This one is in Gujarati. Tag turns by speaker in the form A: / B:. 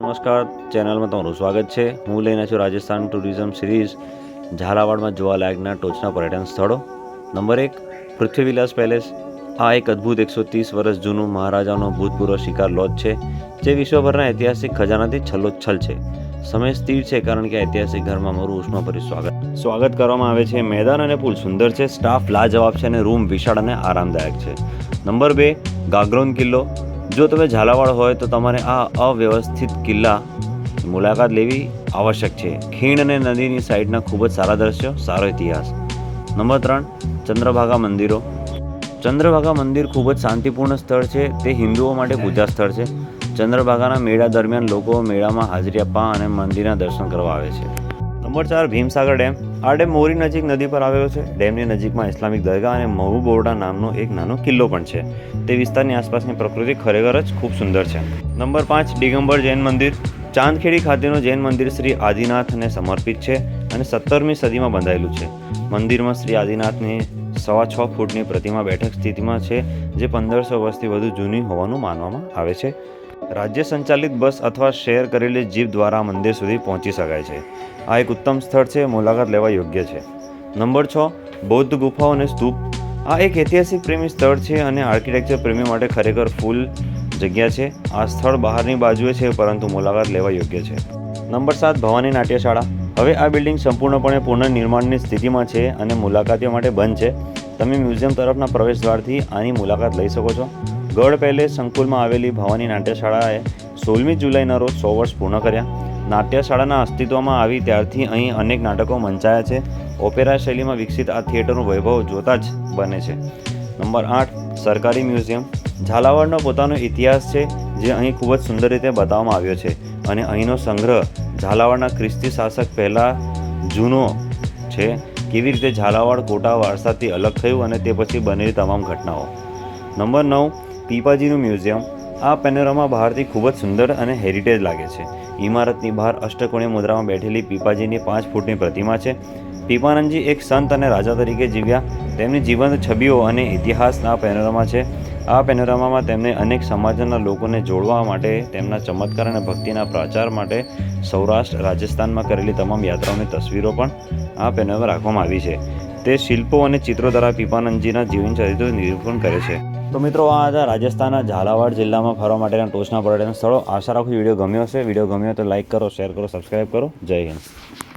A: નમસ્કાર, ચેનલમાં તમારું સ્વાગત છે। હું લઈને છું રાજસ્થાન ટુરિઝમ સિરીઝ ઝાલાવાડમાં જોવાલાયકના ટોચના પર્યટન સ્થળો। Number 1, Prithvivilas palace. આ એક અદ્ભુત 130 વર્ષ જૂનું મહારાજાનો ભૂતપૂર્વ શિકાર લોજ છે, જે વિશ્વભરના ઐતિહાસિક ખજાનાથી છલોછલ છે। સમય સ્થિર છે કારણ કે ઐતિહાસિક ઘરમાં મારું ઉષ્માભર્યું સ્વાગત કરવામાં આવે છે। મેદાન અને પુલ સુંદર છે, સ્ટાફ લાજવાબ છે અને રૂમ વિશાળ અને આરામદાયક છે। નંબર 2, ગાગ્રોન કિલ્લો। જો તમે ઝાલાવાડ હોય તો તમારે આ અવ્યવસ્થિત કિલ્લા મુલાકાત લેવી આવશ્યક છે। ખીણ અને નદીની સાઈડના ખૂબ જ સારા દ્રશ્યો, સારો ઇતિહાસ। નંબર 3, ચંદ્રભાગા મંદિરો। ચંદ્રભાગા મંદિર ખૂબ જ શાંતિપૂર્ણ સ્થળ છે। તે હિન્દુઓ માટે પૂજા સ્થળ છે। ચંદ્રભાગાના મેળા દરમિયાન લોકો મેળામાં હાજરી આપવા અને મંદિરના દર્શન કરવા આવે છે। Number 4, Bhimsagar dam. આ ડેમ મોરી નજીક નદી પર આવેલો છે। ડેમની નજીકમાં ઇસ્લામિક દરગાહ અને મહુબોરડા નામનો એક નાનો કિલ્લો પણ છે। તે વિસ્તારની આસપાસની પ્રકૃતિ ખરેખર જ ખૂબ સુંદર છે। નંબર 5, દિગંબર જૈન મંદિર। ચાંદખેડી ખાતેનું જૈન મંદિર શ્રી આદિનાથને સમર્પિત છે અને 17મી સદીમાં બંધાયેલું છે। મંદિરમાં શ્રી આદિનાથની 6.25 ફૂટની પ્રતિમા બેઠક સ્થિતિમાં છે, જે 1500 વર્ષથી વધુ જૂની હોવાનું માનવામાં આવે છે। રાજ્ય સંચાલિત બસ અથવા શેર કરેલી જીપ દ્વારા મંદિર સુધી પહોંચી શકાય છે। આ એક ઉત્તમ સ્થળ છે, મુલાકાત લેવા યોગ્ય છે। નંબર 6, બૌદ્ધ ગુફાઓ અને સ્તૂપ। આ એક ઐતિહાસિક પ્રેમી સ્થળ છે અને આર્કિટેક્ચર પ્રેમી માટે ખરેખર ફૂલ જગ્યા છે। આ સ્થળ બહારની બાજુએ છે, પરંતુ મુલાકાત લેવા યોગ્ય છે। નંબર 7, ભવાની નાટ્યશાળા। હવે આ બિલ્ડિંગ સંપૂર્ણપણે પુનર્નિર્માણની સ્થિતિમાં છે અને મુલાકાતીઓ માટે બંધ છે। તમે મ્યુઝિયમ તરફના પ્રવેશદ્વારથી આની મુલાકાત લઈ શકો છો। ગઢ પેલેસ સંકુલમાં આવેલી ભવાની નાટ્યશાળાએ 16મી જુલાઈના રોજ 100 વર્ષ પૂર્ણ કર્યા। નાટ્યશાળાના અસ્તિત્વમાં આવી ત્યારથી અહીં અનેક નાટકો મંચાયા છે। ઓપેરા શૈલીમાં વિકસિત આ થિયેટરનું વૈભવ જોતા જ બને છે। નંબર 8, સરકારી મ્યુઝિયમ। ઝાલાવાડનો પોતાનો ઇતિહાસ છે, જે અહીં ખૂબ જ સુંદર રીતે બતાવવામાં આવ્યો છે અને અહીંનો સંગ્રહ ઝાલાવાડના ખ્રિસ્તી શાસક પહેલાં જૂનો છે, કેવી રીતે ઝાલાવાડ કોટા વારસાથી અલગ થયું અને તે પછી બનેલી તમામ ઘટનાઓ। નંબર 9, પીપાજીનું મ્યુઝિયમ। આ પેનોરામા બહારથી ખૂબ જ સુંદર અને હેરિટેજ લાગે છે। ઇમારતની બહાર અષ્ટકોણીય મુદ્રામાં બેઠેલી પીપાજીની 5 ફૂટની પ્રતિમા છે। પીપાનંદજી એક સંત અને રાજા તરીકે જીવ્યા। તેમની જીવંત છબીઓ અને ઇતિહાસના પેનોરામા છે। આ પેનોરામામાં તેમને અનેક સમાજના લોકોને જોડવા માટે, તેમના ચમત્કાર અને ભક્તિના પ્રચાર માટે સૌરાષ્ટ્ર, રાજસ્થાનમાં કરેલી તમામ યાત્રાઓની તસવીરો પણ આ પેનોરામામાં રાખવામાં આવી છે। તે શિલ્પો અને ચિત્રો દ્વારા પીપાનંદજીના જીવનચરિત્ર નિરૂપણ કરે છે। તો મિત્રો, આ હતા રાજસ્થાનના ઝાલાવાડ જિલ્લામાં ફરવા માટેના ટોચના પર્યટન સ્થળો। આશા રાખું વિડીયો ગમ્યો હશે। વિડીયો ગમ્યો તો લાઇક કરો, શેર કરો, સબસ્ક્રાઈબ કરો। જય હિન્દ।